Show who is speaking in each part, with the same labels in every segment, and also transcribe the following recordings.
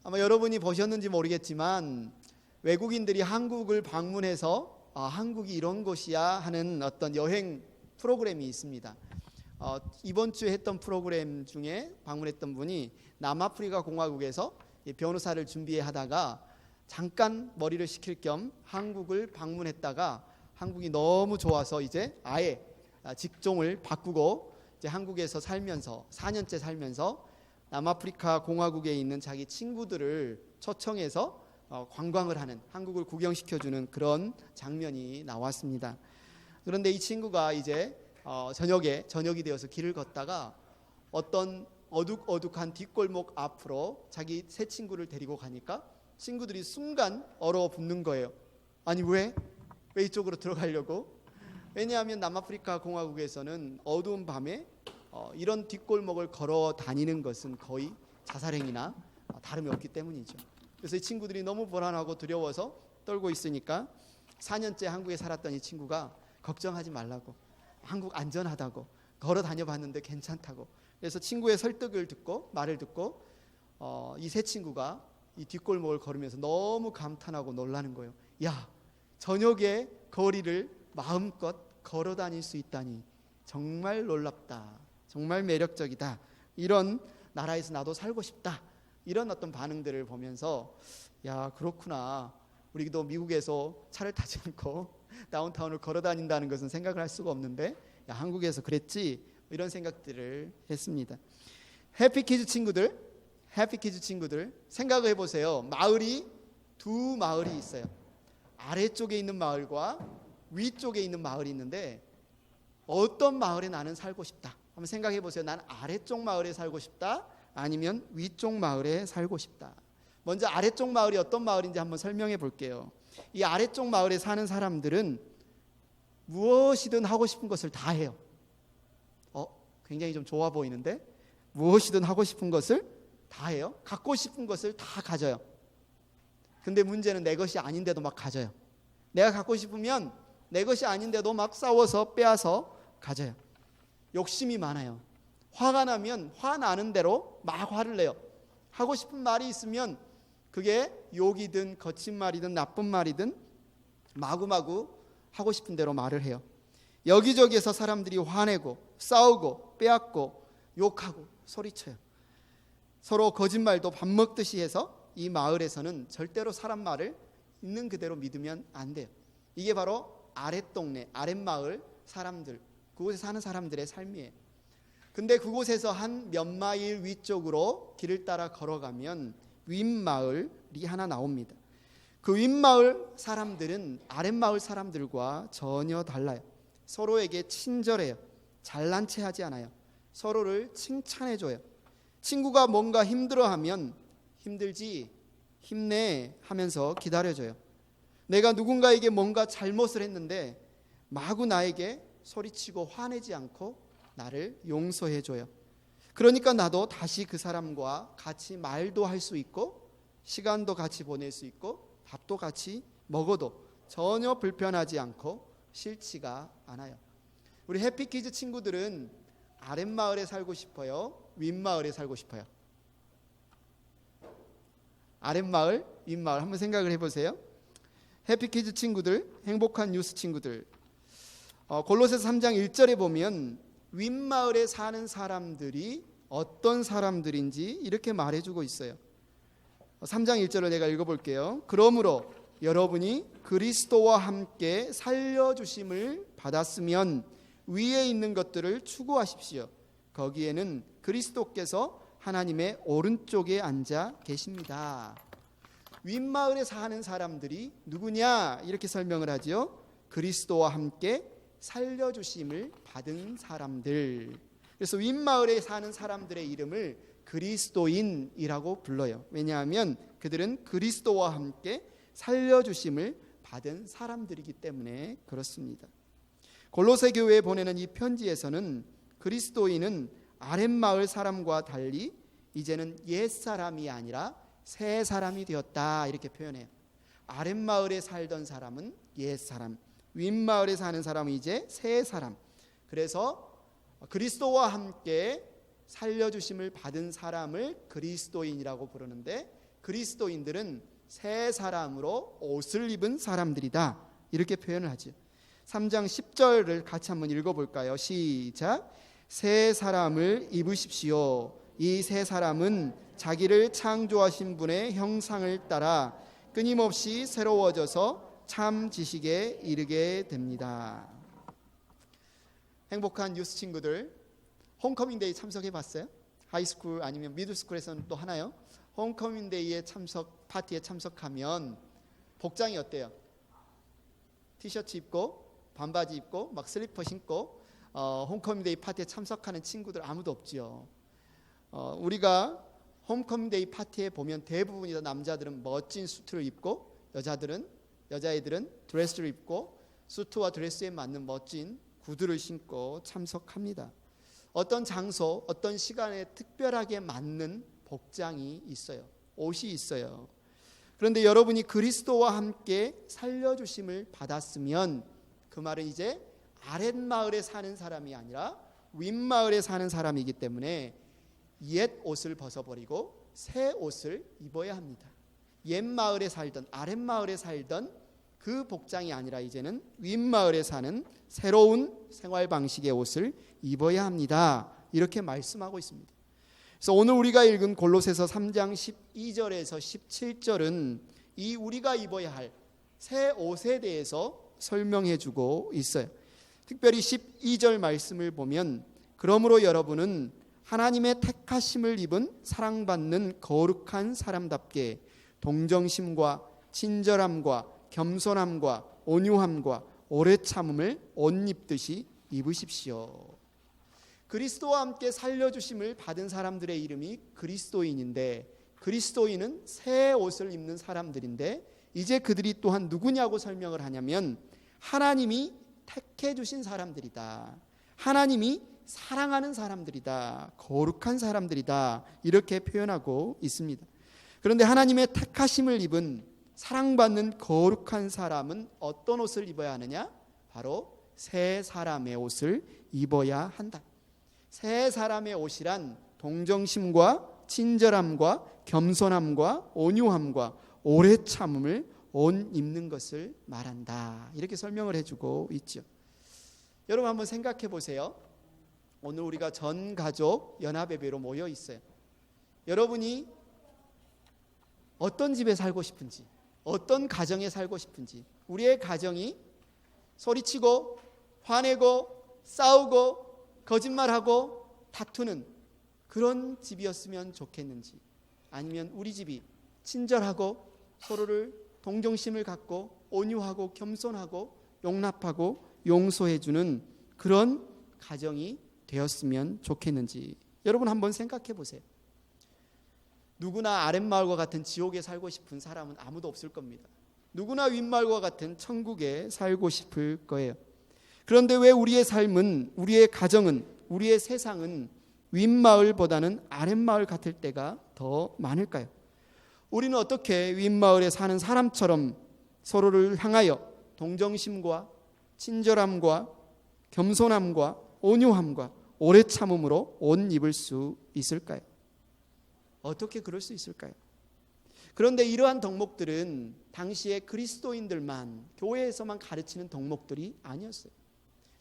Speaker 1: 아마 여러분이 보셨는지 모르겠지만 외국인들이 한국을 방문해서 한국이 이런 곳이야 하는 어떤 여행 프로그램이 있습니다. 이번 주에 했던 프로그램 중에 방문했던 분이 남아프리카 공화국에서 변호사를 준비하다가 잠깐 머리를 식힐 겸 한국을 방문했다가 한국이 너무 좋아서 이제 아예 직종을 바꾸고 이제 한국에서 살면서 4년째 살면서 남아프리카 공화국에 있는 자기 친구들을 초청해서 관광을 하는, 한국을 구경시켜주는 그런 장면이 나왔습니다. 그런데 이 친구가 이제 저녁이 되어서 길을 걷다가 어떤 어둑어둑한 뒷골목 앞으로 자기 새 친구를 데리고 가니까 친구들이 순간 얼어붙는 거예요. 아니 왜 이쪽으로 들어가려고? 왜냐하면 남아프리카 공화국에서는 어두운 밤에 이런 뒷골목을 걸어 다니는 것은 거의 자살행위나 다름이 없기 때문이죠. 그래서 이 친구들이 너무 불안하고 두려워서 떨고 있으니까 4년째 한국에 살았던 이 친구가 걱정하지 말라고, 한국 안전하다고, 걸어 다녀봤는데 괜찮다고. 그래서 친구의 설득을 듣고 말을 듣고 이 세 친구가 이 뒷골목을 걸으면서 너무 감탄하고 놀라는 거예요. 야, 저녁에 거리를 마음껏 걸어 다닐 수 있다니 정말 놀랍다, 정말 매력적이다, 이런 나라에서 나도 살고 싶다, 이런 어떤 반응들을 보면서 야, 그렇구나, 우리도 미국에서 차를 타지 않고 다운타운을 걸어 다닌다는 것은 생각을 할 수가 없는데 야, 한국에서 그랬지, 이런 생각들을 했습니다. 해피키즈 친구들 생각을 해보세요. 마을이 두 마을이 있어요. 아래쪽에 있는 마을과 위쪽에 있는 마을이 있는데 어떤 마을에 나는 살고 싶다 한번 생각해 보세요. 난 아래쪽 마을에 살고 싶다, 아니면 위쪽 마을에 살고 싶다. 먼저 아래쪽 마을이 어떤 마을인지 한번 설명해 볼게요. 이 아래쪽 마을에 사는 사람들은 무엇이든 하고 싶은 것을 다 해요. 굉장히 좀 좋아 보이는데, 무엇이든 하고 싶은 것을 다 해요. 갖고 싶은 것을 다 가져요. 근데 문제는 내 것이 아닌데도 막 가져요. 내가 갖고 싶으면 내 것이 아닌데도 막 싸워서 빼앗아 가져요. 욕심이 많아요. 화가 나면 화나는 대로 막 화를 내요. 하고 싶은 말이 있으면 그게 욕이든 거친 말이든 나쁜 말이든 마구마구 하고 싶은 대로 말을 해요. 여기저기에서 사람들이 화내고 싸우고 빼앗고 욕하고 소리쳐요. 서로 거짓말도 밥 먹듯이 해서 이 마을에서는 절대로 사람 말을 있는 그대로 믿으면 안 돼요. 이게 바로 아랫동네, 아랫마을 사람들, 그곳에 사는 사람들의 삶이에요. 근데 그곳에서 한 몇 마일 위쪽으로 길을 따라 걸어가면 윗마을이 하나 나옵니다. 그 윗마을 사람들은 아랫마을 사람들과 전혀 달라요. 서로에게 친절해요. 잘난 체 하지 않아요. 서로를 칭찬해줘요. 친구가 뭔가 힘들어하면 힘들지, 힘내 하면서 기다려줘요. 내가 누군가에게 뭔가 잘못을 했는데 마구 나에게 소리치고 화내지 않고 나를 용서해줘요. 그러니까 나도 다시 그 사람과 같이 말도 할 수 있고 시간도 같이 보낼 수 있고 밥도 같이 먹어도 전혀 불편하지 않고 싫지가 않아요. 우리 해피키즈 친구들은 아랫마을에 살고 싶어요? 윗마을에 살고 싶어요? 아랫마을, 윗마을 한번 생각을 해보세요. 해피키즈 친구들, 행복한 뉴스 친구들, 골로새서 3장 1절에 보면 윗마을에 사는 사람들이 어떤 사람들인지 이렇게 말해주고 있어요. 3장 1절을 내가 읽어볼게요. 그러므로 여러분이 그리스도와 함께 살려주심을 받았으면 위에 있는 것들을 추구하십시오. 거기에는 그리스도께서 하나님의 오른쪽에 앉아 계십니다. 윗마을에 사는 사람들이 누구냐? 이렇게 설명을 하죠. 그리스도와 함께 살려주심을 받은 사람들. 그래서 윗마을에 사는 사람들의 이름을 그리스도인이라고 불러요. 왜냐하면 그들은 그리스도와 함께 살려주심을 받은 사람들이기 때문에 그렇습니다. 골로새 교회에 보내는 이 편지에서는 그리스도인은 아랫마을 사람과 달리 이제는 옛사람이 아니라 새 사람이 되었다, 이렇게 표현해요. 아랫마을에 살던 사람은 옛사람, 윗마을에 사는 사람은 이제 새 사람. 그래서 그리스도와 함께 살려주심을 받은 사람을 그리스도인이라고 부르는데 그리스도인들은 새 사람으로 옷을 입은 사람들이다. 이렇게 표현을 하죠. 3장 10절을 같이 한번 읽어볼까요? 시작. 새 사람을 입으십시오. 이 새 사람은 자기를 창조하신 분의 형상을 따라 끊임없이 새로워져서 참 지식에 이르게 됩니다. 행복한 뉴스 친구들, 홈커밍데이 참석해 봤어요? 하이스쿨 아니면 미들스쿨에서는 또 하나요? 홈커밍데이에 파티에 참석하면 복장이 어때요? 티셔츠 입고 반바지 입고 막 슬리퍼 신고 홈커밍데이 파티에 참석하는 친구들 아무도 없지요. 우리가 홈커밍데이 파티에 보면 대부분이 다 남자들은 멋진 수트를 입고 여자애들은 드레스를 입고 수트와 드레스에 맞는 멋진 구두를 신고 참석합니다. 어떤 장소, 어떤 시간에 특별하게 맞는 복장이 있어요. 옷이 있어요. 그런데 여러분이 그리스도와 함께 살려주심을 받았으면 그 말은 이제 아랫마을에 사는 사람이 아니라 윗마을에 사는 사람이기 때문에 옛 옷을 벗어버리고 새 옷을 입어야 합니다. 옛 마을에 살던 아랫마을에 살던 그 복장이 아니라 이제는 윗마을에 사는 새로운 생활 방식의 옷을 입어야 합니다. 이렇게 말씀하고 있습니다. 그래서 오늘 우리가 읽은 골로새서 3장 12절에서 17절은 이 우리가 입어야 할 새 옷에 대해서 설명해 주고 있어요. 특별히 12절 말씀을 보면 그러므로 여러분은 하나님의 택하심을 입은 사랑받는 거룩한 사람답게 동정심과 친절함과 겸손함과 온유함과 오래 참음을 옷 입듯이 입으십시오. 그리스도와 함께 살려주심을 받은 사람들의 이름이 그리스도인인데 그리스도인은 새 옷을 입는 사람들인데 이제 그들이 또한 누구냐고 설명을 하냐면 하나님이 택해 주신 사람들이다. 하나님이 사랑하는 사람들이다. 거룩한 사람들이다. 이렇게 표현하고 있습니다. 그런데 하나님의 택하심을 입은 사랑받는 거룩한 사람은 어떤 옷을 입어야 하느냐? 바로 새 사람의 옷을 입어야 한다. 새 사람의 옷이란 동정심과 친절함과 겸손함과 온유함과 오래 참음을 옷 입는 것을 말한다. 이렇게 설명을 해주고 있죠. 여러분 한번 생각해 보세요. 오늘 우리가 전 가족 연합예배로 모여 있어요. 여러분이 어떤 집에 살고 싶은지, 어떤 가정에 살고 싶은지, 우리의 가정이 소리치고 화내고 싸우고 거짓말하고 다투는 그런 집이었으면 좋겠는지, 아니면 우리 집이 친절하고 서로를 동정심을 갖고 온유하고 겸손하고 용납하고 용서해주는 그런 가정이 되었으면 좋겠는지 여러분 한번 생각해 보세요. 누구나 아랫마을과 같은 지옥에 살고 싶은 사람은 아무도 없을 겁니다. 누구나 윗마을과 같은 천국에 살고 싶을 거예요. 그런데 왜 우리의 삶은, 우리의 가정은, 우리의 세상은 윗마을보다는 아랫마을 같을 때가 더 많을까요? 우리는 어떻게 윗마을에 사는 사람처럼 서로를 향하여 동정심과 친절함과 겸손함과 온유함과 오래 참음으로 옷 입을 수 있을까요? 어떻게 그럴 수 있을까요? 그런데 이러한 덕목들은 당시에 그리스도인들만, 교회에서만 가르치는 덕목들이 아니었어요.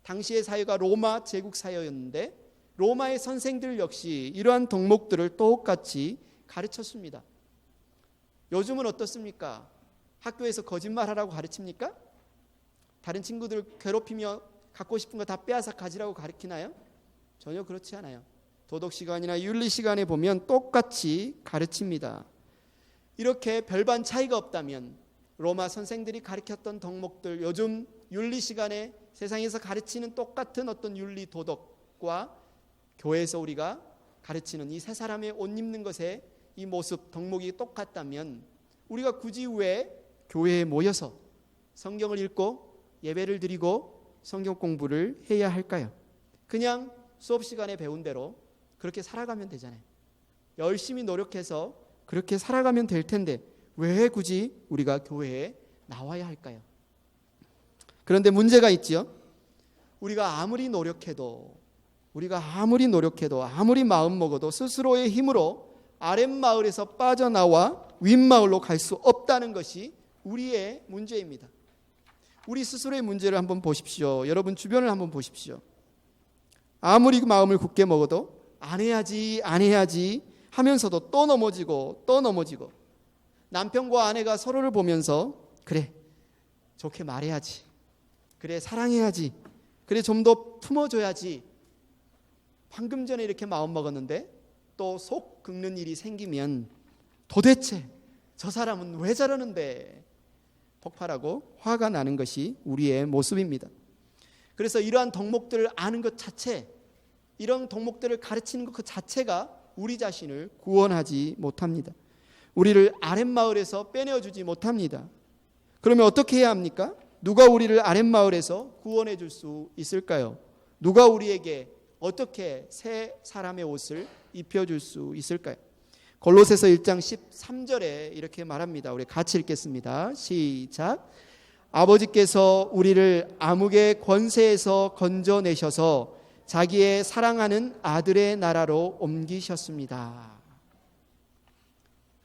Speaker 1: 당시의 사회가 로마 제국 사회였는데 로마의 선생들 역시 이러한 덕목들을 똑같이 가르쳤습니다. 요즘은 어떻습니까? 학교에서 거짓말하라고 가르칩니까? 다른 친구들 괴롭히며 갖고 싶은 거 다 빼앗아 가지라고 가르치나요? 전혀 그렇지 않아요. 도덕 시간이나 윤리 시간에 보면 똑같이 가르칩니다. 이렇게 별반 차이가 없다면 로마 선생들이 가르쳤던 덕목들, 요즘 윤리 시간에 세상에서 가르치는 똑같은 어떤 윤리 도덕과 교회에서 우리가 가르치는 이 세 사람의 옷 입는 것의 이 모습, 덕목이 똑같다면 우리가 굳이 왜 교회에 모여서 성경을 읽고 예배를 드리고 성경 공부를 해야 할까요? 그냥 수업 시간에 배운 대로 그렇게 살아가면 되잖아요. 열심히 노력해서 그렇게 살아가면 될 텐데 왜 굳이 우리가 교회에 나와야 할까요? 그런데 문제가 있지요. 우리가 아무리 노력해도 아무리 마음 먹어도 스스로의 힘으로 아랫마을에서 빠져나와 윗마을로 갈 수 없다는 것이 우리의 문제입니다. 우리 스스로의 문제를 한번 보십시오. 여러분 주변을 한번 보십시오. 아무리 마음을 굳게 먹어도 안 해야지 하면서도 또 넘어지고 남편과 아내가 서로를 보면서 그래 좋게 말해야지, 그래 사랑해야지, 그래 좀 더 품어줘야지, 방금 전에 이렇게 마음 먹었는데 또 속 긁는 일이 생기면 도대체 저 사람은 왜 저러는데 폭발하고 화가 나는 것이 우리의 모습입니다. 그래서 이러한 덕목들을 아는 것 자체, 이런 덕목들을 가르치는 것 그 자체가 우리 자신을 구원하지 못합니다. 우리를 아랫마을에서 빼내어주지 못합니다. 그러면 어떻게 해야 합니까? 누가 우리를 아랫마을에서 구원해 줄 수 있을까요? 누가 우리에게 어떻게 새 사람의 옷을 입혀줄 수 있을까요? 골로새서 1장 13절에 이렇게 말합니다. 우리 같이 읽겠습니다. 시작. 아버지께서 우리를 암흑의 권세에서 건져내셔서 자기의 사랑하는 아들의 나라로 옮기셨습니다.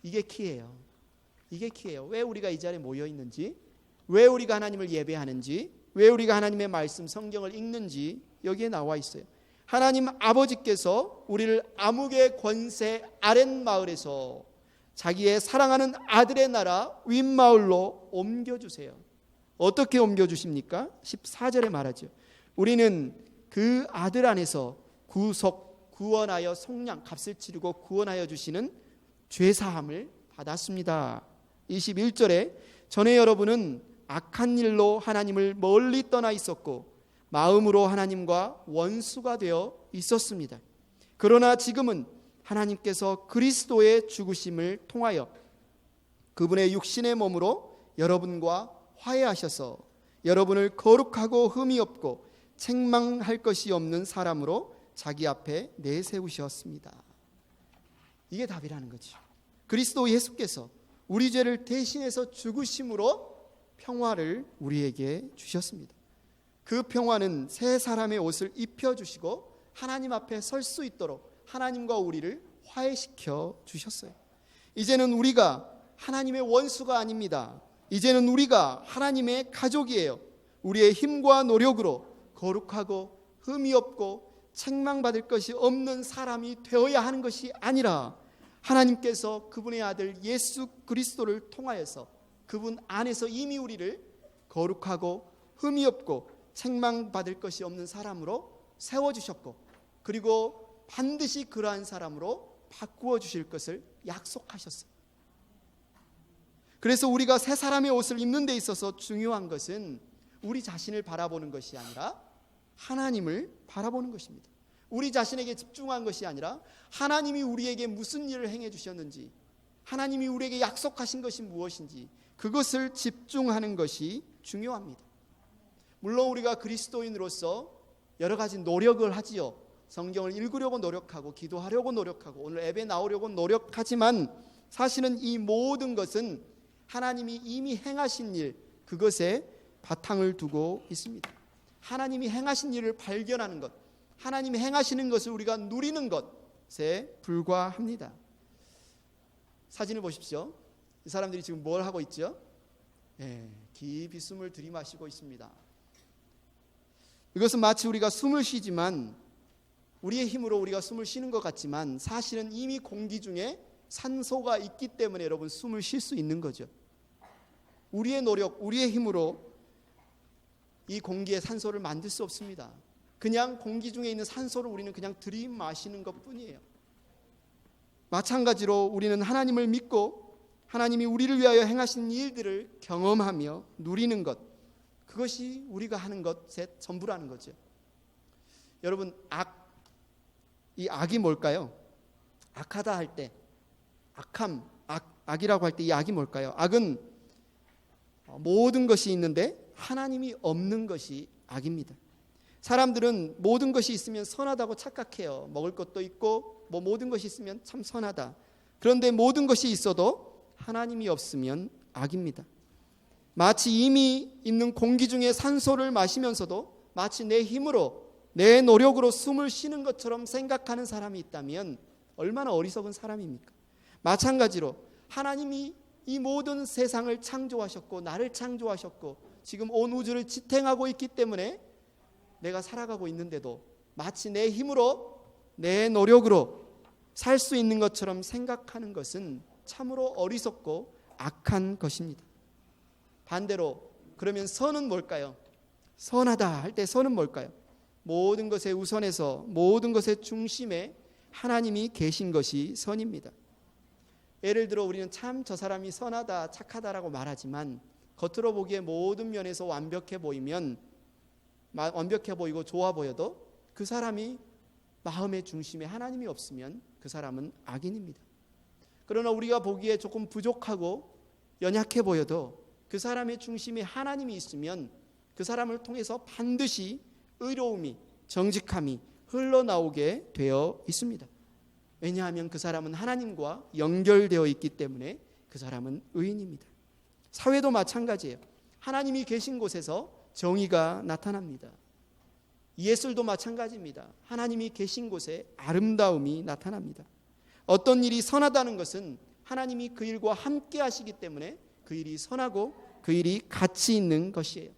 Speaker 1: 이게 키예요. 이게 키예요. 왜 우리가 이 자리에 모여 있는지, 왜 우리가 하나님을 예배하는지, 왜 우리가 하나님의 말씀 성경을 읽는지 여기에 나와 있어요. 하나님 아버지께서 우리를 암흑의 권세 아랫마을에서 자기의 사랑하는 아들의 나라 윗마을로 옮겨주세요. 어떻게 옮겨주십니까? 14절에 말하죠. 우리는 그 아들 안에서 구원하여 속량, 값을 치르고 구원하여 주시는 죄사함을 받았습니다. 21절에 전에 여러분은 악한 일로 하나님을 멀리 떠나 있었고 마음으로 하나님과 원수가 되어 있었습니다. 그러나 지금은 하나님께서 그리스도의 죽으심을 통하여 그분의 육신의 몸으로 여러분과 화해하셔서 여러분을 거룩하고 흠이 없고 책망할 것이 없는 사람으로 자기 앞에 내세우셨습니다. 이게 답이라는 거죠. 그리스도 예수께서 우리 죄를 대신해서 죽으심으로 평화를 우리에게 주셨습니다. 그 평화는 새 사람의 옷을 입혀주시고 하나님 앞에 설 수 있도록 하나님과 우리를 화해시켜 주셨어요. 이제는 우리가 하나님의 원수가 아닙니다. 이제는 우리가 하나님의 가족이에요. 우리의 힘과 노력으로 거룩하고 흠이 없고 책망받을 것이 없는 사람이 되어야 하는 것이 아니라 하나님께서 그분의 아들 예수 그리스도를 통하여서 그분 안에서 이미 우리를 거룩하고 흠이 없고 책망받을 것이 없는 사람으로 세워주셨고 그리고 반드시 그러한 사람으로 바꾸어 주실 것을 약속하셨어요. 그래서 우리가 새 사람의 옷을 입는 데 있어서 중요한 것은 우리 자신을 바라보는 것이 아니라 하나님을 바라보는 것입니다. 우리 자신에게 집중한 것이 아니라 하나님이 우리에게 무슨 일을 행해 주셨는지, 하나님이 우리에게 약속하신 것이 무엇인지 그것을 집중하는 것이 중요합니다. 물론 우리가 그리스도인으로서 여러 가지 노력을 하지요. 성경을 읽으려고 노력하고 기도하려고 노력하고 오늘 예배 나오려고 노력하지만 사실은 이 모든 것은 하나님이 이미 행하신 일, 그것에 바탕을 두고 있습니다. 하나님이 행하신 일을 발견하는 것, 하나님이 행하시는 것을 우리가 누리는 것에 불과합니다. 사진을 보십시오. 이 사람들이 지금 뭘 하고 있죠? 깊이 숨을 들이마시고 있습니다. 이것은 마치 우리가 숨을 쉬지만 우리의 힘으로 우리가 숨을 쉬는 것 같지만 사실은 이미 공기 중에 산소가 있기 때문에 여러분 숨을 쉴 수 있는 거죠. 우리의 노력, 우리의 힘으로 이 공기에 산소를 만들 수 없습니다. 그냥 공기 중에 있는 산소를 우리는 그냥 들이마시는 것뿐이에요. 마찬가지로 우리는 하나님을 믿고 하나님이 우리를 위하여 행하신 일들을 경험하며 누리는 것, 그것이 우리가 하는 것의 전부라는 거죠. 여러분, 이 악이 뭘까요? 악하다 할 때, 악이라고 할 때 이 악이 뭘까요? 악은 모든 것이 있는데 하나님이 없는 것이 악입니다. 사람들은 모든 것이 있으면 선하다고 착각해요. 먹을 것도 있고 모든 것이 있으면 참 선하다. 그런데 모든 것이 있어도 하나님이 없으면 악입니다. 마치 이미 있는 공기 중에 산소를 마시면서도 마치 내 힘으로 내 노력으로 숨을 쉬는 것처럼 생각하는 사람이 있다면 얼마나 어리석은 사람입니까? 마찬가지로 하나님이 이 모든 세상을 창조하셨고 나를 창조하셨고 지금 온 우주를 지탱하고 있기 때문에 내가 살아가고 있는데도 마치 내 힘으로 내 노력으로 살 수 있는 것처럼 생각하는 것은 참으로 어리석고 악한 것입니다. 반대로 그러면 선은 뭘까요? 선하다 할 때 선은 뭘까요? 모든 것의 우선에서 모든 것의 중심에 하나님이 계신 것이 선입니다. 예를 들어 우리는 참 저 사람이 선하다 착하다라고 말하지만 겉으로 보기에 모든 면에서 완벽해 보이고 좋아 보여도 그 사람이 마음의 중심에 하나님이 없으면 그 사람은 악인입니다. 그러나 우리가 보기에 조금 부족하고 연약해 보여도 그 사람의 중심에 하나님이 있으면 그 사람을 통해서 반드시 의로움이 정직함이 흘러나오게 되어 있습니다. 왜냐하면 그 사람은 하나님과 연결되어 있기 때문에 그 사람은 의인입니다. 사회도 마찬가지예요. 하나님이 계신 곳에서 정의가 나타납니다. 예술도 마찬가지입니다. 하나님이 계신 곳에 아름다움이 나타납니다. 어떤 일이 선하다는 것은 하나님이 그 일과 함께 하시기 때문에 그 일이 선하고 그 일이 가치 있는 것이에요.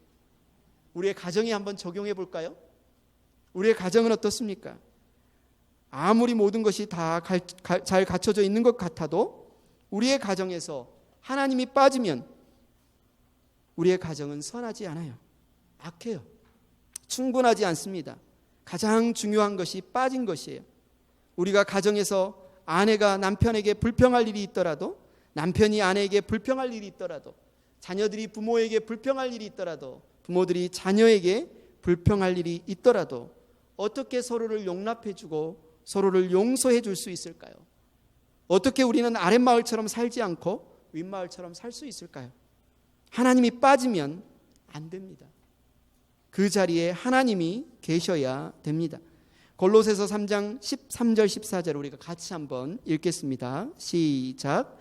Speaker 1: 우리의 가정에 한번 적용해 볼까요? 우리의 가정은 어떻습니까? 아무리 모든 것이 다 잘 갖춰져 있는 것 같아도 우리의 가정에서 하나님이 빠지면 우리의 가정은 선하지 않아요. 악해요. 충분하지 않습니다. 가장 중요한 것이 빠진 것이에요. 우리가 가정에서 아내가 남편에게 불평할 일이 있더라도, 남편이 아내에게 불평할 일이 있더라도, 자녀들이 부모에게 불평할 일이 있더라도, 부모들이 자녀에게 불평할 일이 있더라도 어떻게 서로를 용납해주고 서로를 용서해 줄 수 있을까요? 어떻게 우리는 아랫마을처럼 살지 않고 윗마을처럼 살 수 있을까요? 하나님이 빠지면 안 됩니다. 그 자리에 하나님이 계셔야 됩니다. 골로새서 3장 13절 14절 우리가 같이 한번 읽겠습니다. 시작.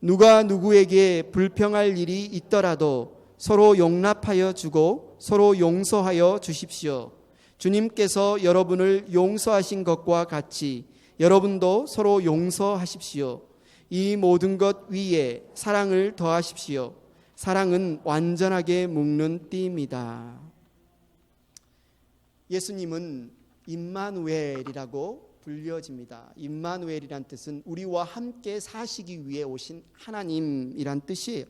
Speaker 1: 누가 누구에게 불평할 일이 있더라도 서로 용납하여 주고 서로 용서하여 주십시오. 주님께서 여러분을 용서하신 것과 같이 여러분도 서로 용서하십시오. 이 모든 것 위에 사랑을 더하십시오. 사랑은 완전하게 묶는 띠입니다. 예수님은 임마누엘이라고 불려집니다. 임마누엘이란 뜻은 우리와 함께 사시기 위해 오신 하나님이란 뜻이에요.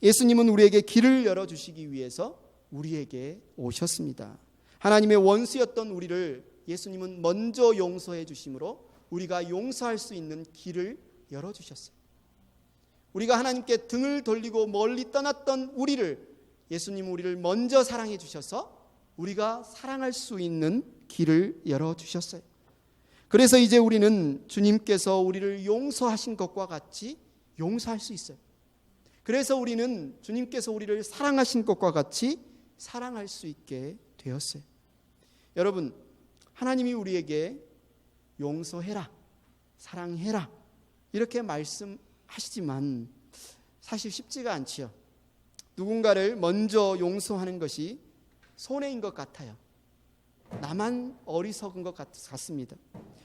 Speaker 1: 예수님은 우리에게 길을 열어주시기 위해서 우리에게 오셨습니다. 하나님의 원수였던 우리를 예수님은 먼저 용서해 주심으로 우리가 용서할 수 있는 길을 열어주셨어요. 우리가 하나님께 등을 돌리고 멀리 떠났던 우리를 예수님은 우리를 먼저 사랑해 주셔서 우리가 사랑할 수 있는 길을 열어주셨어요. 그래서 이제 우리는 주님께서 우리를 용서하신 것과 같이 용서할 수 있어요. 그래서 우리는 주님께서 우리를 사랑하신 것과 같이 사랑할 수 있게 되었어요. 여러분, 하나님이 우리에게 용서해라, 사랑해라 이렇게 말씀하시지만 사실 쉽지가 않지요. 누군가를 먼저 용서하는 것이 손해인 것 같아요. 나만 어리석은 것 같습니다.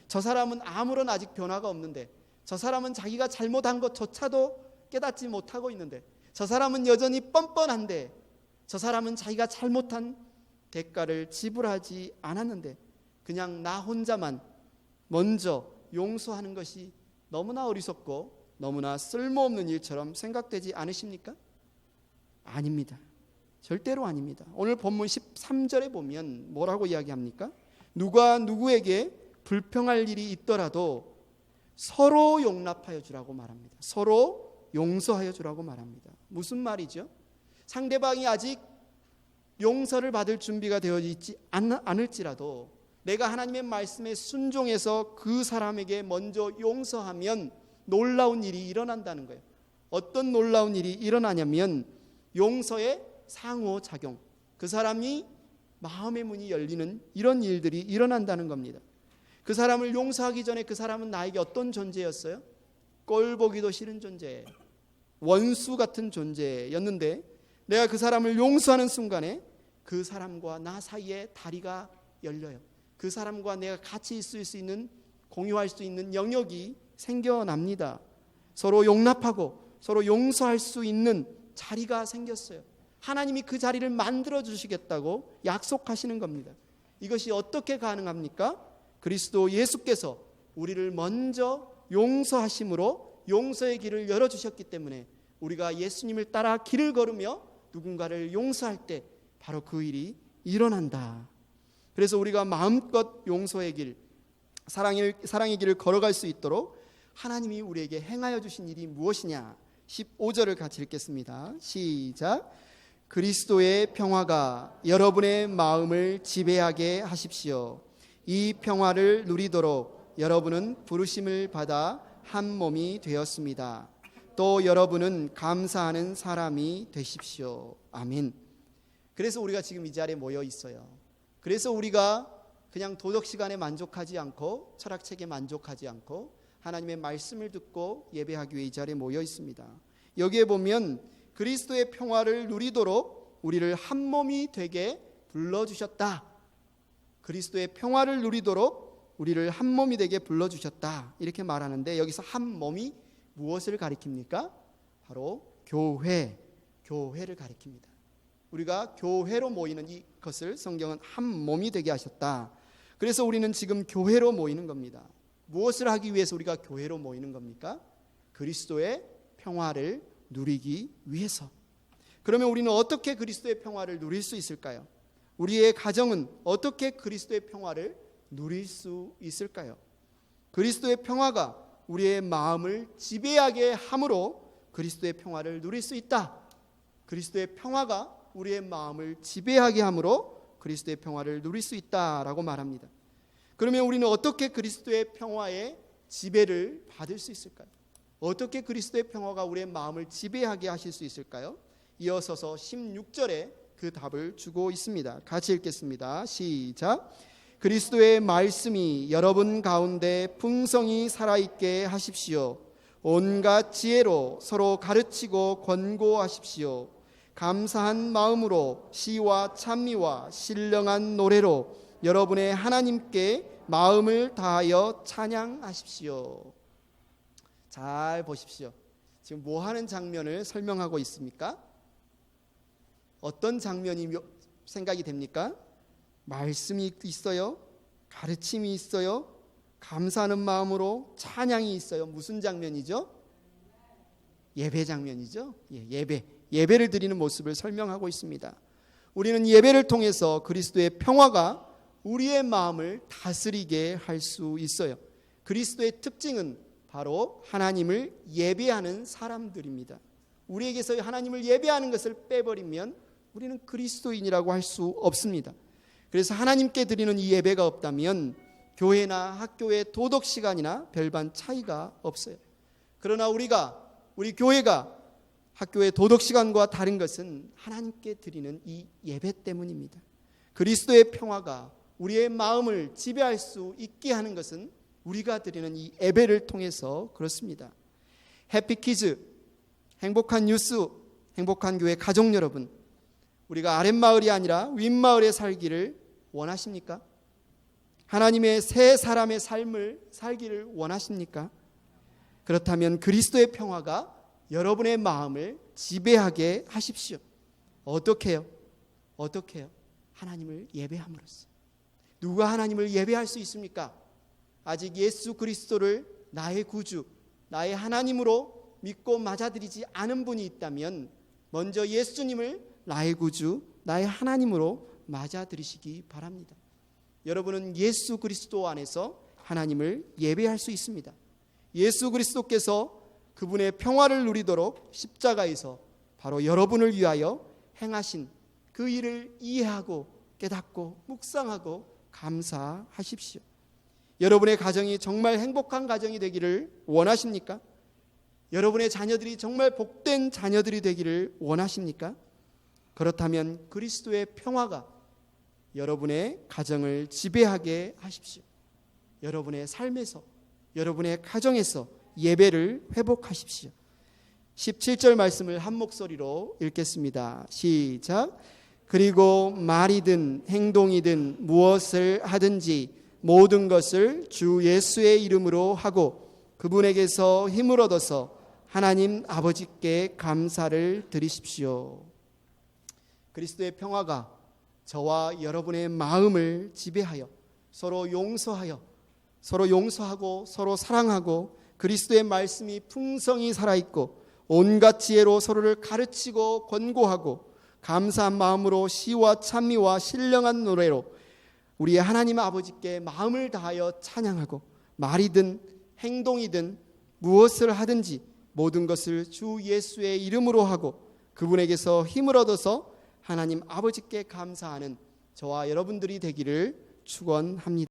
Speaker 1: 저 사람은 아무런 아직 변화가 없는데, 저 사람은 자기가 잘못한 것조차도 깨닫지 못하고 있는데, 저 사람은 여전히 뻔뻔한데, 저 사람은 자기가 잘못한 대가를 지불하지 않았는데 그냥 나 혼자만 먼저 용서하는 것이 너무나 어리석고 너무나 쓸모없는 일처럼 생각되지 않으십니까? 아닙니다. 절대로 아닙니다. 오늘 본문 13절에 보면 뭐라고 이야기합니까? 누가 누구에게 불평할 일이 있더라도 서로 용납하여 주라고 말합니다. 서로 용서하여 주라고 말합니다. 무슨 말이죠? 상대방이 아직 용서를 받을 준비가 되어 있지 않을지라도 내가 하나님의 말씀에 순종해서 그 사람에게 먼저 용서하면 놀라운 일이 일어난다는 거예요. 어떤 놀라운 일이 일어나냐면 용서의 상호작용, 그 사람이 마음의 문이 열리는 이런 일들이 일어난다는 겁니다. 그 사람을 용서하기 전에 그 사람은 나에게 어떤 존재였어요? 꼴보기도 싫은 존재, 원수 같은 존재였는데 내가 그 사람을 용서하는 순간에 그 사람과 나 사이에 다리가 열려요. 그 사람과 내가 같이 있을 수 있는, 공유할 수 있는 영역이 생겨납니다. 서로 용납하고 서로 용서할 수 있는 자리가 생겼어요. 하나님이 그 자리를 만들어 주시겠다고 약속하시는 겁니다. 이것이 어떻게 가능합니까? 그리스도 예수께서 우리를 먼저 용서하심으로 용서의 길을 열어주셨기 때문에 우리가 예수님을 따라 길을 걸으며 누군가를 용서할 때 바로 그 일이 일어난다. 그래서 우리가 마음껏 용서의 길, 사랑의 길을 걸어갈 수 있도록 하나님이 우리에게 행하여 주신 일이 무엇이냐? 15절을 같이 읽겠습니다. 시작. 그리스도의 평화가 여러분의 마음을 지배하게 하십시오. 이 평화를 누리도록 여러분은 부르심을 받아 한 몸이 되었습니다. 또 여러분은 감사하는 사람이 되십시오. 아멘. 그래서 우리가 지금 이 자리에 모여 있어요. 그래서 우리가 그냥 도덕 시간에 만족하지 않고 철학책에 만족하지 않고 하나님의 말씀을 듣고 예배하기 위해 이 자리에 모여 있습니다. 여기에 보면 그리스도의 평화를 누리도록 우리를 한 몸이 되게 불러주셨다. 그리스도의 평화를 누리도록 우리를 한 몸이 되게 불러주셨다. 이렇게 말하는데 여기서 한 몸이 무엇을 가리킵니까? 바로 교회를 가리킵니다. 우리가 교회로 모이는 이것을 성경은 한 몸이 되게 하셨다. 그래서 우리는 지금 교회로 모이는 겁니다. 무엇을 하기 위해서 우리가 교회로 모이는 겁니까? 그리스도의 평화를 누리기 위해서. 그러면 우리는 어떻게 그리스도의 평화를 누릴 수 있을까요? 우리의 가정은 어떻게 그리스도의 평화를 누릴 수 있을까요? 그리스도의 평화가 우리의 마음을 지배하게 함으로 그리스도의 평화를 누릴 수 있다. 그리스도의 평화가 우리의 마음을 지배하게 함으로 그리스도의 평화를 누릴 수 있다라고 말합니다. 그러면 우리는 어떻게 그리스도의 평화의 지배를 받을 수 있을까요? 어떻게 그리스도의 평화가 우리의 마음을 지배하게 하실 수 있을까요? 이어서서 16절에 그 답을 주고 있습니다. 같이 읽겠습니다. 시작. 그리스도의 말씀이 여러분 가운데 풍성히 살아있게 하십시오. 온갖 지혜로 서로 가르치고 권고하십시오. 감사한 마음으로 시와 찬미와 신령한 노래로 여러분의 하나님께 마음을 다하여 찬양하십시오. 잘 보십시오. 지금 뭐 하는 장면을 설명하고 있습니까? 어떤 장면이 생각이 됩니까? 말씀이 있어요. 가르침이 있어요. 감사하는 마음으로 찬양이 있어요. 무슨 장면이죠? 예배 장면이죠. 예배를 드리는 모습을 설명하고 있습니다. 우리는 예배를 통해서 그리스도의 평화가 우리의 마음을 다스리게 할 수 있어요. 그리스도의 특징은 바로 하나님을 예배하는 사람들입니다. 우리에게서 하나님을 예배하는 것을 빼버리면 우리는 그리스도인이라고 할 수 없습니다. 그래서 하나님께 드리는 이 예배가 없다면 교회나 학교의 도덕 시간이나 별반 차이가 없어요. 그러나 우리 교회가 학교의 도덕 시간과 다른 것은 하나님께 드리는 이 예배 때문입니다. 그리스도의 평화가 우리의 마음을 지배할 수 있게 하는 것은 우리가 드리는 이 예배를 통해서 그렇습니다. 해피키즈, 행복한 뉴스, 행복한 교회 가족 여러분, 우리가 아랫마을이 아니라 윗마을에 살기를 원하십니까? 하나님의 새 사람의 삶을 살기를 원하십니까? 그렇다면 그리스도의 평화가 여러분의 마음을 지배하게 하십시오. 어떻게 해요? 하나님을 예배함으로써. 누가 하나님을 예배할 수 있습니까? 아직 예수 그리스도를 나의 구주, 나의 하나님으로 믿고 맞아들이지 않은 분이 있다면 먼저 예수님을 나의 구주, 나의 하나님으로 맞아들이시기 바랍니다. 여러분은 예수 그리스도 안에서 하나님을 예배할 수 있습니다. 예수 그리스도께서 그분의 평화를 누리도록 십자가에서 바로 여러분을 위하여 행하신 그 일을 이해하고 깨닫고 묵상하고 감사하십시오. 여러분의 가정이 정말 행복한 가정이 되기를 원하십니까? 여러분의 자녀들이 정말 복된 자녀들이 되기를 원하십니까? 그렇다면 그리스도의 평화가 여러분의 가정을 지배하게 하십시오. 여러분의 삶에서, 여러분의 가정에서 예배를 회복하십시오. 17절 말씀을 한 목소리로 읽겠습니다. 시작. 그리고 말이든 행동이든 무엇을 하든지 모든 것을 주 예수의 이름으로 하고 그분에게서 힘을 얻어서 하나님 아버지께 감사를 드리십시오. 그리스도의 평화가 저와 여러분의 마음을 지배하여 서로 용서하고 서로 사랑하고 그리스도의 말씀이 풍성히 살아있고 온갖 지혜로 서로를 가르치고 권고하고 감사한 마음으로 시와 찬미와 신령한 노래로 우리의 하나님 아버지께 마음을 다하여 찬양하고 말이든 행동이든 무엇을 하든지 모든 것을 주 예수의 이름으로 하고 그분에게서 힘을 얻어서 하나님 아버지께 감사하는 저와 여러분들이 되기를 축원합니다.